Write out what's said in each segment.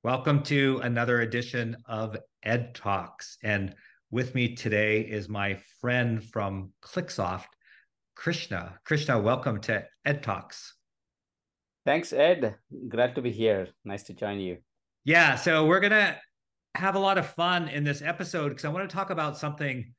Welcome to another edition of EDTalks. And with me today is my friend from QliqSoft, Krishna. Krishna, welcome to EDTalks. Thanks, Ed. Glad to be here. Nice to join you. Yeah, so we're going to have a lot of fun in this episode because I want to talk about something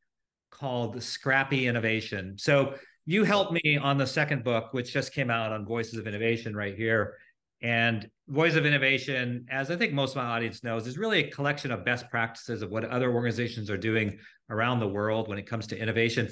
called Scrappy Innovation. So you helped me on the second book, which just came out on Voices of Innovation right here. And Voice of Innovation, as I think most of my audience knows, is really a collection of best practices of what other organizations are doing around the world when it comes to innovation.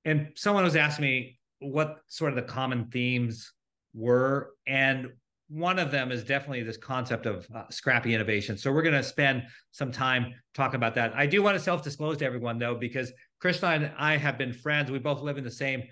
And someone was asking me what sort of the common themes were. And one of them is definitely this concept of scrappy innovation. So we're going to spend some time talking about that. I do want to self-disclose to everyone, though, because Krishna and I have been friends. We both live in the same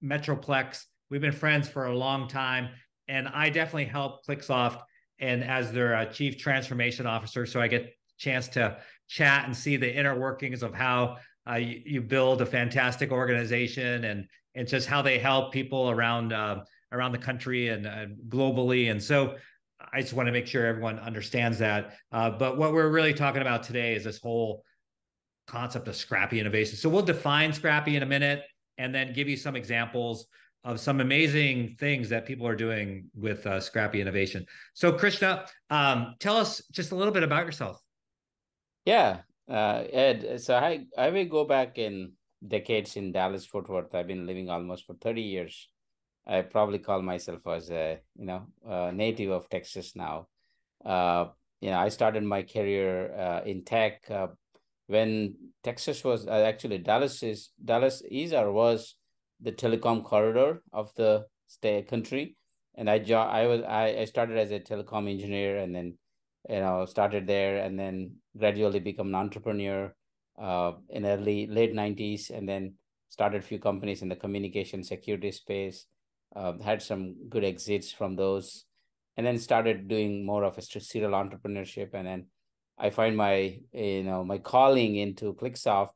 metroplex. We've been friends for a long time. And I definitely help QliqSoft and as their chief transformation officer. So I get a chance to chat and see the inner workings of how you build a fantastic organization and just how they help people around the country and globally. And so I just want to make sure everyone understands that. But what we're really talking about today is this whole concept of scrappy innovation. So we'll define scrappy in a minute and then give you some examples of some amazing things that people are doing with scrappy innovation. So Krishna, tell us just a little bit about yourself. Yeah, Ed. So I will go back in decades in Dallas, Fort Worth. I've been living almost for 30 years. I probably call myself as a native of Texas now. I started my career in tech when Texas was actually Dallas is or was the telecom corridor of the state country. And I started as a telecom engineer, and then started there, and then gradually become an entrepreneur in late 90s, and then started a few companies in the communication security space. Had some good exits from those, and then started doing more of a serial entrepreneurship. And then I find my calling into QliqSoft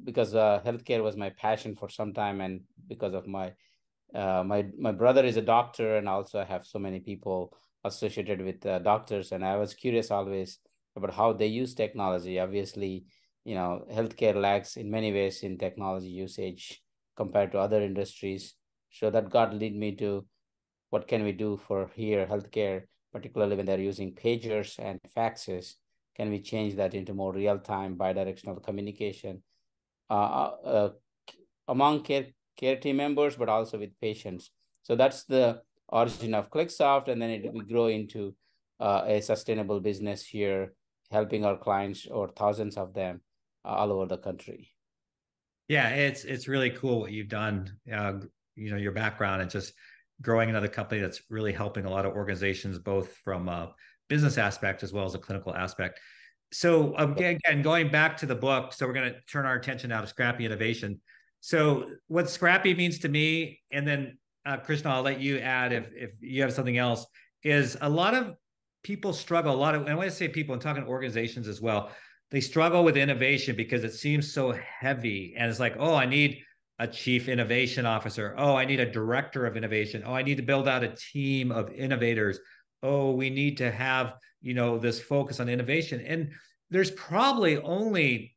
because healthcare was my passion for some time, and because of my brother is a doctor, and also I have so many people associated with doctors, and I was curious always about how they use technology. Obviously, healthcare lags in many ways in technology usage compared to other industries. So that got lead me to what can we do for here healthcare, particularly when they're using pagers and faxes. Can we change that into more real-time bidirectional communication among care team members, but also with patients? So that's the origin of QliqSoft, and then it will grow into a sustainable business here, helping our clients, or thousands of them, all over the country. Yeah, it's really cool what you've done. Your background and just growing another company that's really helping a lot of organizations, both from a business aspect as well as a clinical aspect. So again, going back to the book, so we're going to turn our attention now to scrappy innovation. So what scrappy means to me, and then Krishna, I'll let you add if you have something else, is a lot of people struggle, and when I say people, I'm talking organizations as well, they struggle with innovation because it seems so heavy. And it's like, oh, I need a chief innovation officer. Oh, I need a director of innovation. Oh, I need to build out a team of innovators. Oh, we need to have, this focus on innovation. And there's probably only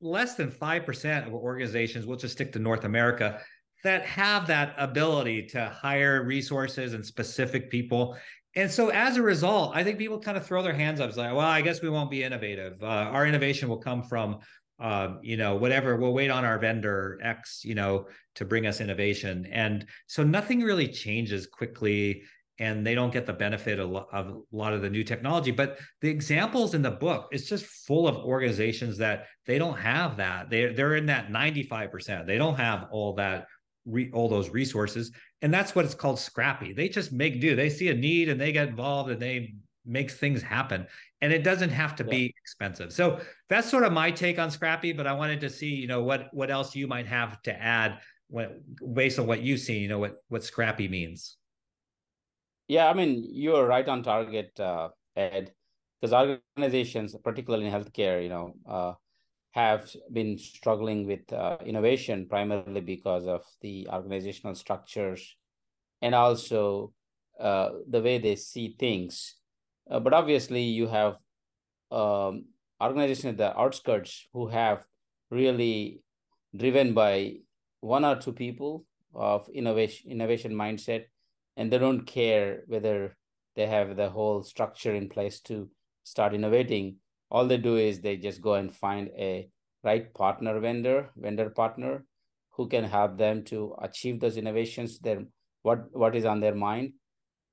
less than 5% of organizations, we'll just stick to North America, that have that ability to hire resources and specific people. And so as a result, I think people kind of throw their hands up. It's like, well, I guess we won't be innovative. Our innovation will come from, whatever. We'll wait on our vendor X, to bring us innovation. And so nothing really changes quickly, and they don't get the benefit of a lot of the new technology. But the examples in the book, it's just full of organizations that they don't have that. They're in that 95%. They don't have all those resources. And that's what it's called, scrappy. They just make do. They see a need and they get involved and they make things happen. And it doesn't have to be expensive. So that's sort of my take on scrappy, but I wanted to see, what else you might have to add based on what you see, what scrappy means. Yeah, I mean, you're right on target, Ed, because organizations, particularly in healthcare, have been struggling with innovation primarily because of the organizational structures, and also the way they see things. But obviously, you have organizations at the outskirts who have really driven by one or two people of innovation mindset, and they don't care whether they have the whole structure in place to start innovating. All they do is they just go and find a right vendor partner who can help them to achieve those innovations, their what is on their mind.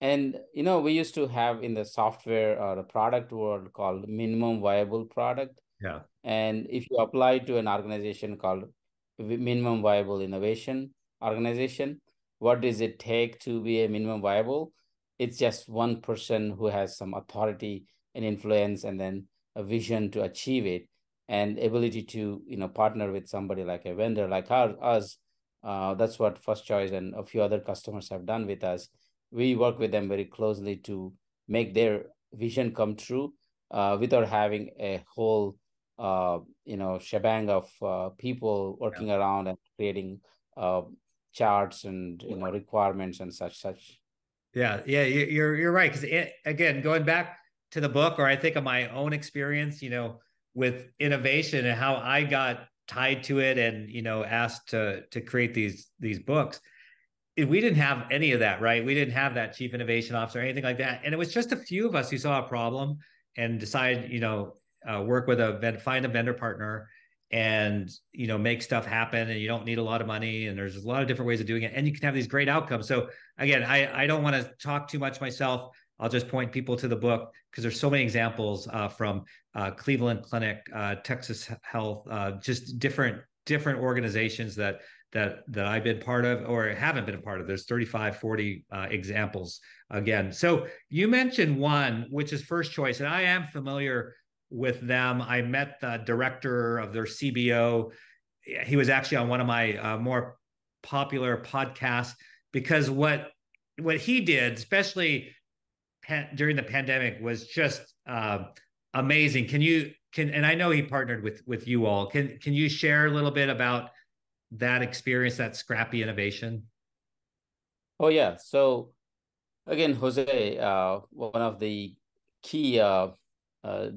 And we used to have in the software or the product world called minimum viable product. Yeah. And if you apply to an organization called minimum viable innovation organization, what does it take to be a minimum viable? It's just one person who has some authority and influence, and then a vision to achieve it, and ability to partner with somebody like a vendor like us. That's what First Choice and a few other customers have done with us. We work with them very closely to make their vision come true, without having a whole shebang of people working around and creating charts and requirements and such. Yeah, yeah, you're right. Because again, going back to the book, or I think of my own experience, with innovation and how I got tied to it, and asked to create these books. We didn't have any of that, right? We didn't have that chief innovation officer or anything like that, and it was just a few of us who saw a problem and decided, work with find a vendor partner, and make stuff happen. And you don't need a lot of money, and there's a lot of different ways of doing it, and you can have these great outcomes. So again, I don't want to talk too much myself. I'll just point people to the book, because there's so many examples from Cleveland Clinic, Texas Health, just different organizations that I've been part of or haven't been a part of. There's 35, 40 examples again. So you mentioned one, which is First Choice, and I am familiar with them. I met the director of their CBO. He was actually on one of my more popular podcasts, because what he did, especially during the pandemic, was just amazing. And I know he partnered with you all. Can you share a little bit about that experience, that Scrappy innovation? Oh yeah. So again, Jose, one of the key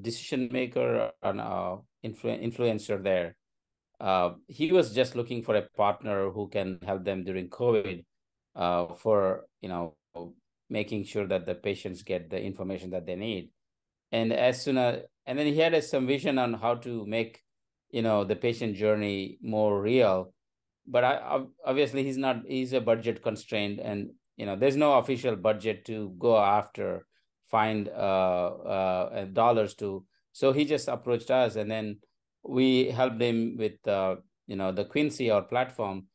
decision maker and influencer there. He was just looking for a partner who can help them during COVID, for making sure that the patients get the information that they need. And and then he had some vision on how to make the patient journey more real. But obviously he's a budget constrained, and there's no official budget to go after, find dollars to. So he just approached us, and then we helped him with the Quincy, our platform,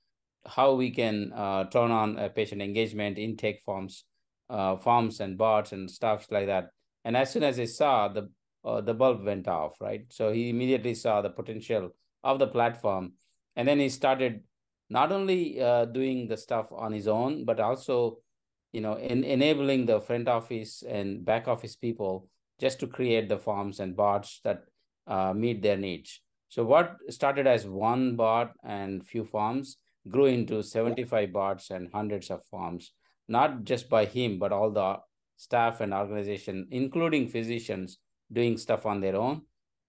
how we can turn on patient engagement, intake forms and bots and stuff like that. And as soon as he saw the bulb went off, right? So he immediately saw the potential of the platform, and then he started not only doing the stuff on his own, but also enabling the front office and back office people just to create the forms and bots that meet their needs. So what started as one bot and few forms grew into 75 bots and hundreds of forms, not just by him, but all the staff and organization, including physicians, doing stuff on their own.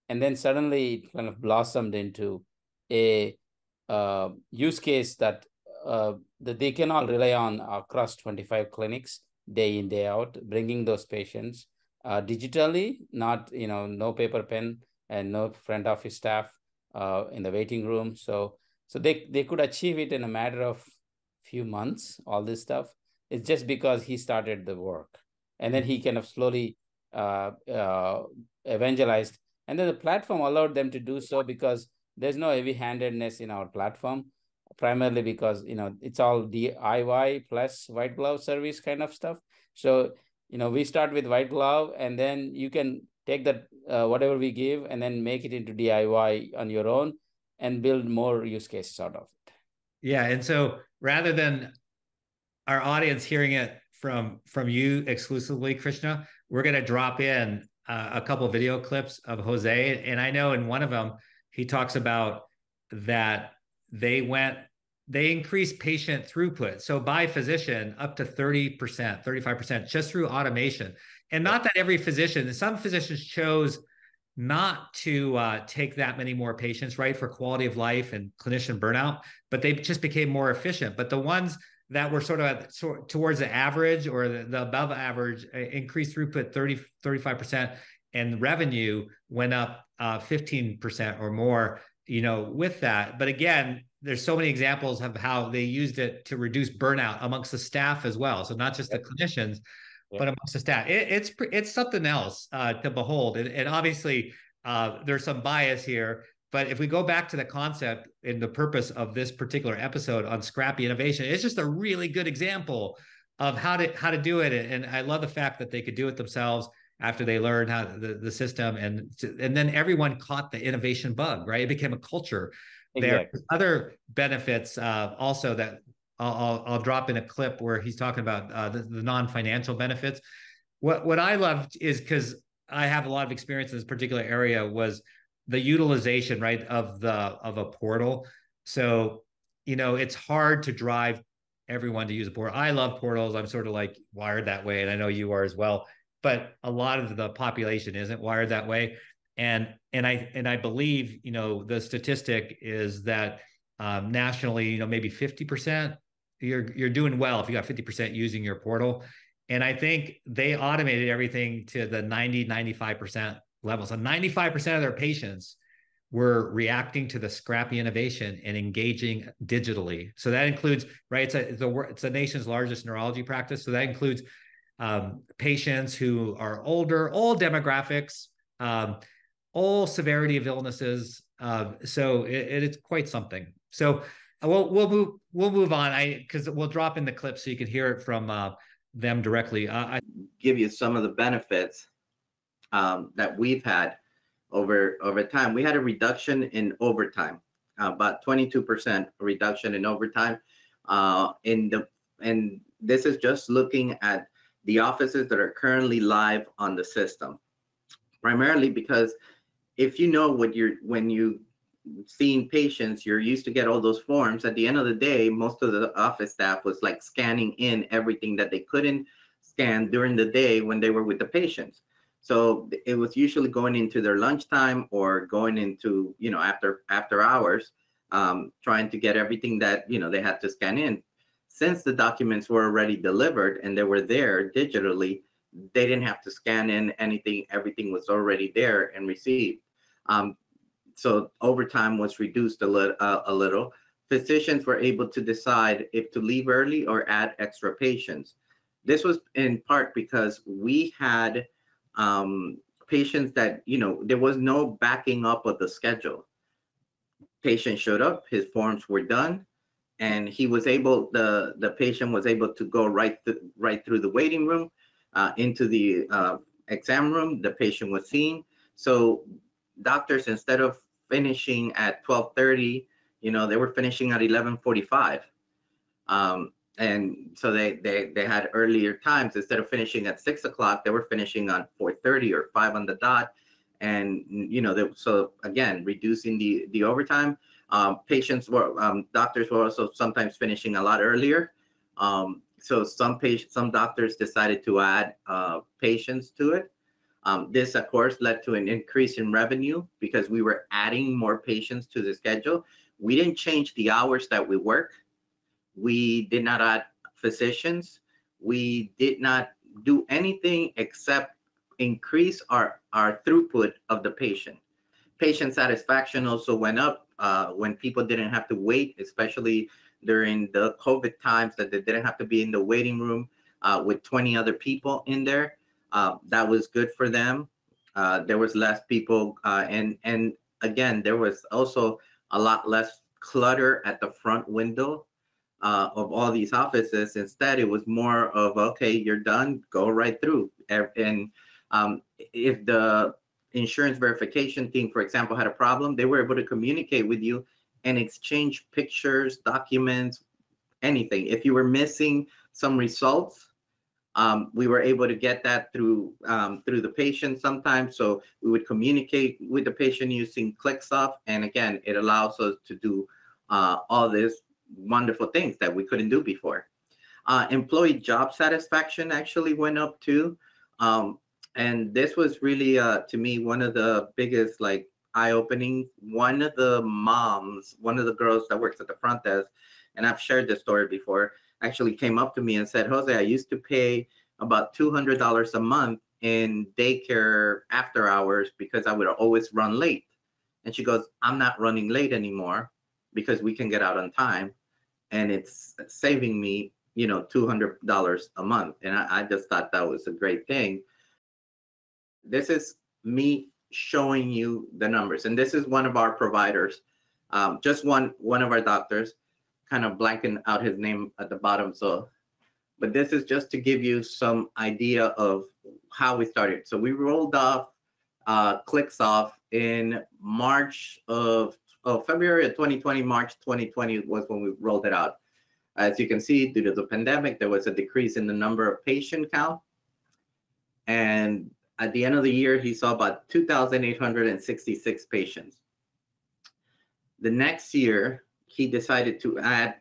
And then suddenly it kind of blossomed into a use case that they can all rely on across 25 clinics day in, day out, bringing those patients digitally, not, no paper pen and no front office staff in the waiting room. So they could achieve it in a matter of few months, all this stuff. It's just because he started the work, and then he kind of slowly evangelized. And then the platform allowed them to do so, because there's no heavy-handedness in our platform, primarily because it's all DIY plus white glove service kind of stuff. So we start with white glove, and then you can take that whatever we give and then make it into DIY on your own and build more use cases out of it. Yeah, and so rather than our audience hearing it from you exclusively, Krishna, we're going to drop in a couple of video clips of Jose, and I know in one of them he talks about that they increased patient throughput, so by physician up to 30%, 35%, just through automation. And not that every physician, some physicians chose not to take that many more patients, right, for quality of life and clinician burnout, but they just became more efficient. But the ones that were sort of towards the average or the above average increased throughput 35%, and revenue went up 15% or more, with that. But again, there's so many examples of how they used it to reduce burnout amongst the staff as well. So not just the clinicians, but amongst the staff. It's something else to behold. And obviously, there's some bias here. But if we go back to the concept and the purpose of this particular episode on Scrappy innovation, it's just a really good example of how to do it. And I love the fact that they could do it themselves after they learned how the system, and then everyone caught the innovation bug, right? It became a culture. There are other benefits also that I'll drop in a clip where he's talking about the non-financial benefits. What I loved is, because I have a lot of experience in this particular area, was the utilization, right, of a portal. So, it's hard to drive everyone to use a portal. I love portals. I'm sort of like wired that way, and I know you are as well. But a lot of the population isn't wired that way. And I believe, the statistic is that nationally, maybe 50%, you're doing well if you got 50% using your portal. And I think they automated everything to the 95% level. So 95% of their patients were reacting to the Scrappy innovation and engaging digitally. So that includes, right, it's the nation's largest neurology practice. So that includes patients who are older, all demographics, all severity of illnesses. So it's quite something. So we'll move on. Because we'll drop in the clip so you can hear it from them directly. I give you some of the benefits that we've had over time. We had a reduction in overtime, about 22% reduction in overtime. And this is just looking at the offices that are currently live on the system, primarily because if when you seeing patients, you're used to get all those forms. At the end of the day, most of the office staff was like scanning in everything that they couldn't scan during the day when they were with the patients. So it was usually going into their lunchtime or going into, after hours, trying to get everything that, they had to scan in. Since the documents were already delivered and they were there digitally, they didn't have to scan in anything. Everything was already there and received. So overtime was reduced a little. Physicians were able to decide if to leave early or add extra patients. This was in part because we had patients that, there was no backing up of the schedule. Patient showed up, his forms were done, and he was able, the patient was able to go right through the waiting room into the exam room. The patient was seen. So doctors, instead of finishing at 12:30, they were finishing at 11:45. And so they had earlier times. Instead of finishing at 6 o'clock, they were finishing on 4:30 or 5 on the dot. And so again, reducing the overtime. Doctors were also sometimes finishing a lot earlier. So some doctors decided to add patients to it. This, of course, led to an increase in revenue because we were adding more patients to the schedule. We didn't change the hours that we work. We did not add physicians. We did not do anything except increase our throughput of the patient. Patient satisfaction also went up when people didn't have to wait, especially during the COVID times, that they didn't have to be in the waiting room with 20 other people in there. That was good for them. There was less people, and again, there was also a lot less clutter at the front window of all these offices. Instead, it was more of, okay, you're done, go right through. And if the insurance verification team, for example, had a problem, they were able to communicate with you and exchange pictures, documents, anything. If you were missing some results, we were able to get that through the patient sometimes. So we would communicate with the patient using QliqSoft, and again, it allows us to do all these wonderful things that we couldn't do before. Employee job satisfaction actually went up too. And this was really, to me, one of the biggest like eye-opening. One of the moms, one of the girls that works at the front desk, and I've shared this story before, actually came up to me and said, Jose, I used to pay about $200 a month in daycare after hours because I would always run late. And she goes, I'm not running late anymore because we can get out on time, and it's saving me, you know, $200 a month. And I just thought that was a great thing. This is me showing you the numbers, and this is one of our providers, just one of our doctors, kind of blanking out his name at the bottom. So, but this is just to give you some idea of how we started. So we rolled off QliqSoft in February of 2020. March 2020 was when we rolled it out. As you can see, due to the pandemic, there was a decrease in the number of patient count. And at the end of the year, he saw about 2,866 patients. The next year, he decided to add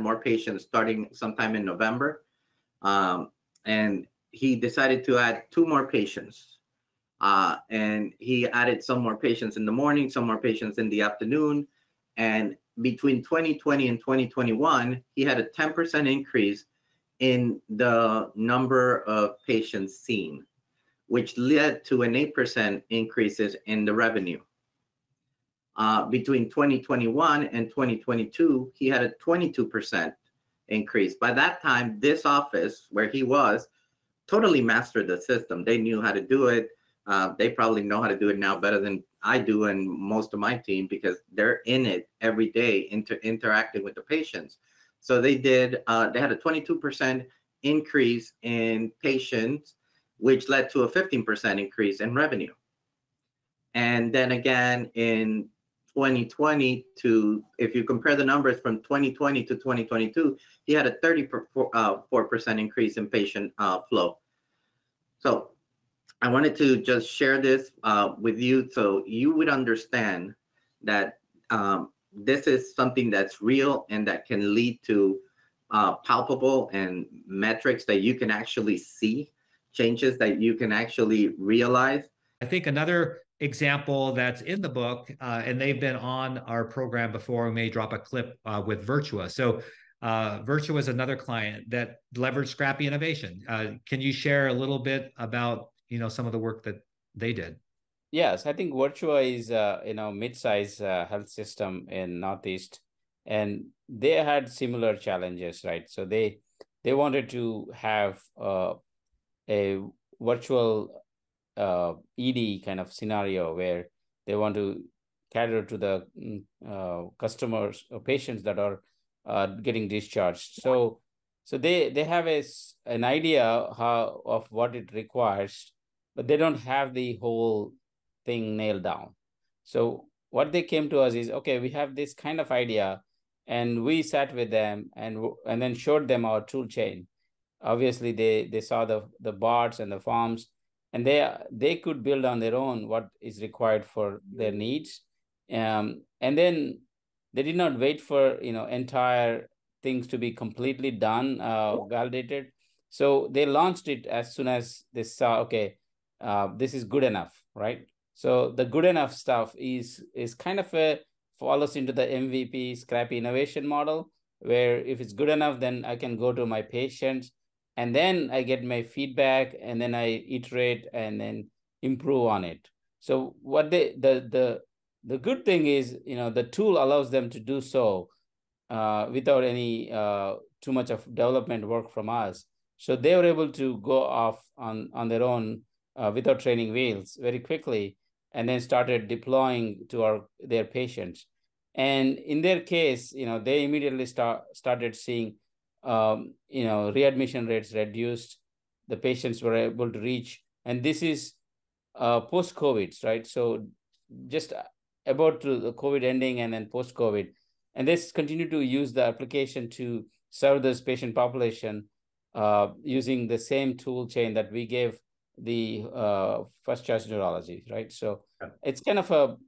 more patients starting sometime in November. And he decided to add 2 more patients. And he added some more patients in the morning, some more patients in the afternoon. And between 2020 and 2021, he had a 10% increase in the number of patients seen, which led to an 8% increases in the revenue. Between 2021 and 2022, he had a 22% increase. By that time, this office where he was totally mastered the system. They knew how to do it. They probably know how to do it now better than I do and most of my team, because they're in it every day, interacting with the patients. So they had a 22% increase in patients, which led to a 15% increase in revenue. And then again in 2020 if you compare the numbers from 2020 to 2022, he had a 34% increase in patient flow. So I wanted to just share this with you so you would understand that this is something that's real and that can lead to palpable and metrics that you can actually see, changes that you can actually realize. I think another example that's in the book, and they've been on our program before, we may drop a clip with Virtua. So Virtua is another client that leveraged Scrappy innovation. Can you share a little bit about some of the work that they did? Yes, I think Virtua is mid-size health system in Northeast, and they had similar challenges, right? So they wanted to have a virtual ED kind of scenario where they want to cater to the customers or patients that are getting discharged. So they have an idea of what it requires, but they don't have the whole thing nailed down. So what they came to us is, okay, we have this kind of idea, and we sat with them and then showed them our tool chain. Obviously, they saw the bots and the forms, and they could build on their own what is required for their needs. And then they did not wait for entire things to be completely done, validated. So they launched it as soon as they saw, okay, this is good enough, right? So the good enough stuff is kind of follows into the MVP Scrappy innovation model, where if it's good enough, then I can go to my patients, and then I get my feedback, and then I iterate and then improve on it. So what the good thing is, the tool allows them to do so without any too much of development work from us. So they were able to go off on their own without training wheels very quickly, and then started deploying to their patients. And in their case, they immediately started seeing, readmission rates reduced. The patients were able to reach, and this is post-COVID, right? So just about the COVID ending and then post-COVID, and they continue to use the application to serve this patient population using the same tool chain that we gave the first choice neurology, right? So it's kind of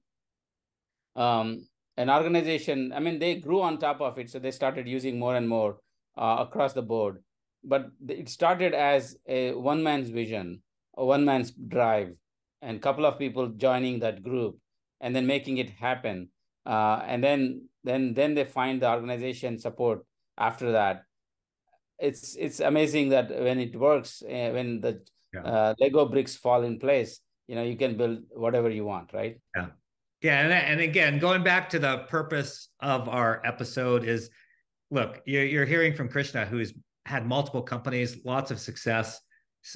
an organization. I mean, they grew on top of it, so they started using more and more across the board. But it started as a one man's vision, a one man's drive and a couple of people joining that group and then making it happen. And then they find the organization support after that. It's amazing that when it works, when the Lego bricks fall in place, you can build whatever you want, right? Yeah. Yeah. And again, going back to the purpose of our episode is, look, you're hearing from Krishna, who's had multiple companies, lots of success,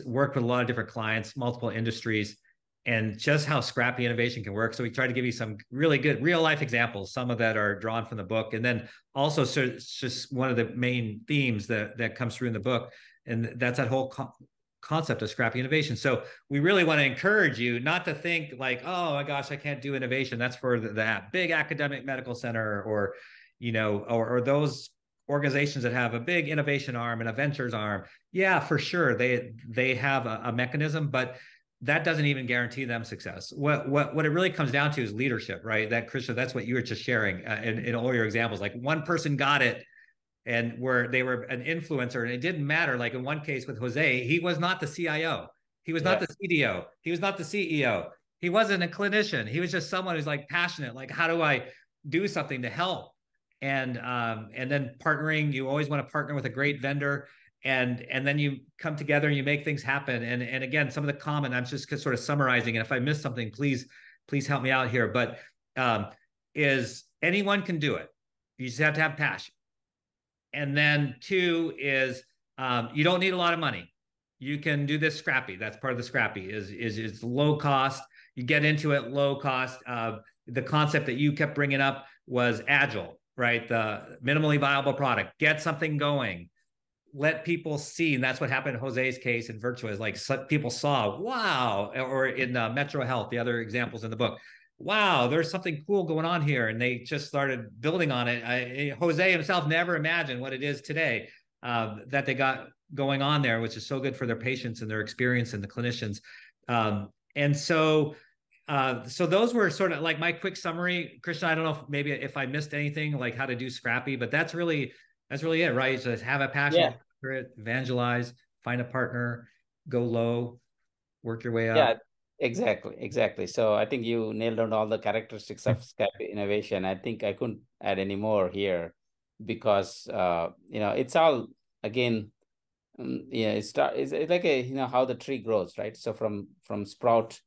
worked with a lot of different clients, multiple industries, and just how scrappy innovation can work. So we try to give you some really good real life examples, some of that are drawn from the book. And then also, so it's just one of the main themes that comes through in the book. And that's that whole concept of scrappy innovation. So we really want to encourage you not to think like, oh my gosh, I can't do innovation. That's for that big academic medical center, or, or those organizations that have a big innovation arm and a ventures arm. Yeah, for sure. They have a mechanism, but that doesn't even guarantee them success. What it really comes down to is leadership, right? That, Krishna, that's what you were just sharing in all your examples. Like one person got it, and where they were an influencer, and it didn't matter. Like in one case with Jose, he was not the CIO, he was not the CDO, he was not the CEO, he wasn't a clinician. He was just someone who's like passionate, like, how do I do something to help? And then partnering, you always want to partner with a great vendor, and then you come together and you make things happen. And again, some of the common, I'm just sort of summarizing, and if I missed something, please help me out here. But is anyone can do it. You just have to have passion. And then 2 is you don't need a lot of money. You can do this scrappy. That's part of the scrappy is low cost. You get into it low cost. The concept that you kept bringing up was agile, right? The minimally viable product. Get something going. Let people see. And that's what happened in Jose's case in Virtua, is like people saw, wow, or in Metro Health, the other examples in the book. Wow, there's something cool going on here. And they just started building on it. Jose himself never imagined what it is today that they got going on there, which is so good for their patients and their experience and the clinicians. And so those were sort of like my quick summary. Krishna, I don't know if I missed anything, like how to do scrappy, but that's really it, right? Just have a passion for it, evangelize, find a partner, go low, work your way up. Yeah, exactly. So I think you nailed down all the characteristics of Scrappy innovation. I think I couldn't add any more here, because it's all, again, it's like how the tree grows, right? So from sprout,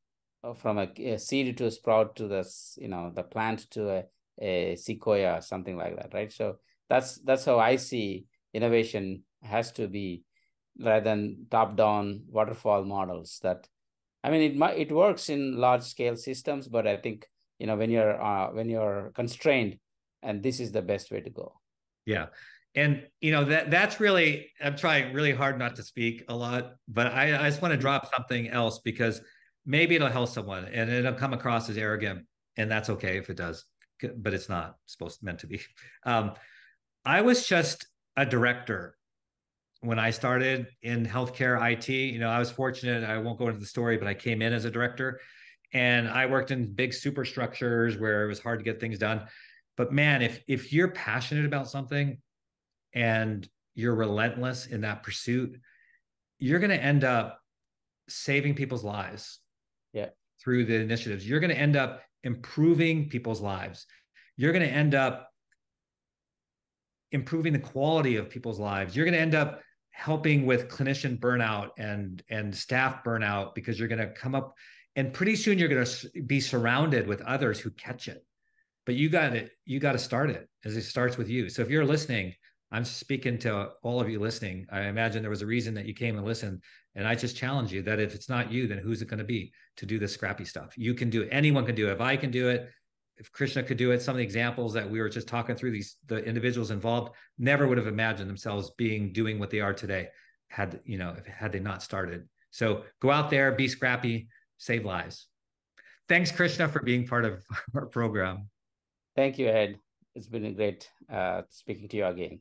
from a seed to a sprout to the plant to a sequoia, something like that, right? So that's how I see innovation has to be, rather than top-down waterfall models. That, I mean, it works in large scale systems, but I think when you're constrained, and this is the best way to go. Yeah. And that's really, I'm trying really hard not to speak a lot, but I just want to drop something else, because maybe it'll help someone and it'll come across as arrogant, and that's okay if it does, but it's not meant to be. I was just a director when I started in healthcare IT. I was fortunate. I won't go into the story, but I came in as a director, and I worked in big superstructures where it was hard to get things done. But man, if you're passionate about something and you're relentless in that pursuit, you're going to end up saving people's lives. Yeah. Through the initiatives, you're going to end up improving people's lives. You're going to end up improving the quality of people's lives. You're going to end up helping with clinician burnout and staff burnout, because you're going to come up, and pretty soon you're going to be surrounded with others who catch it. But you got to start it, as it starts with you. So if you're listening, I'm speaking to all of you listening. I imagine there was a reason that you came and listened. And I just challenge you that if it's not you, then who's it going to be to do this scrappy stuff? You can do it. Anyone can do it. If I can do it, if Krishna could do it, some of the examples that we were just talking through, the individuals involved never would have imagined themselves doing what they are today had they not started. So go out there, be scrappy, save lives. Thanks, Krishna, for being part of our program. Thank you, Ed. It's been great speaking to you again.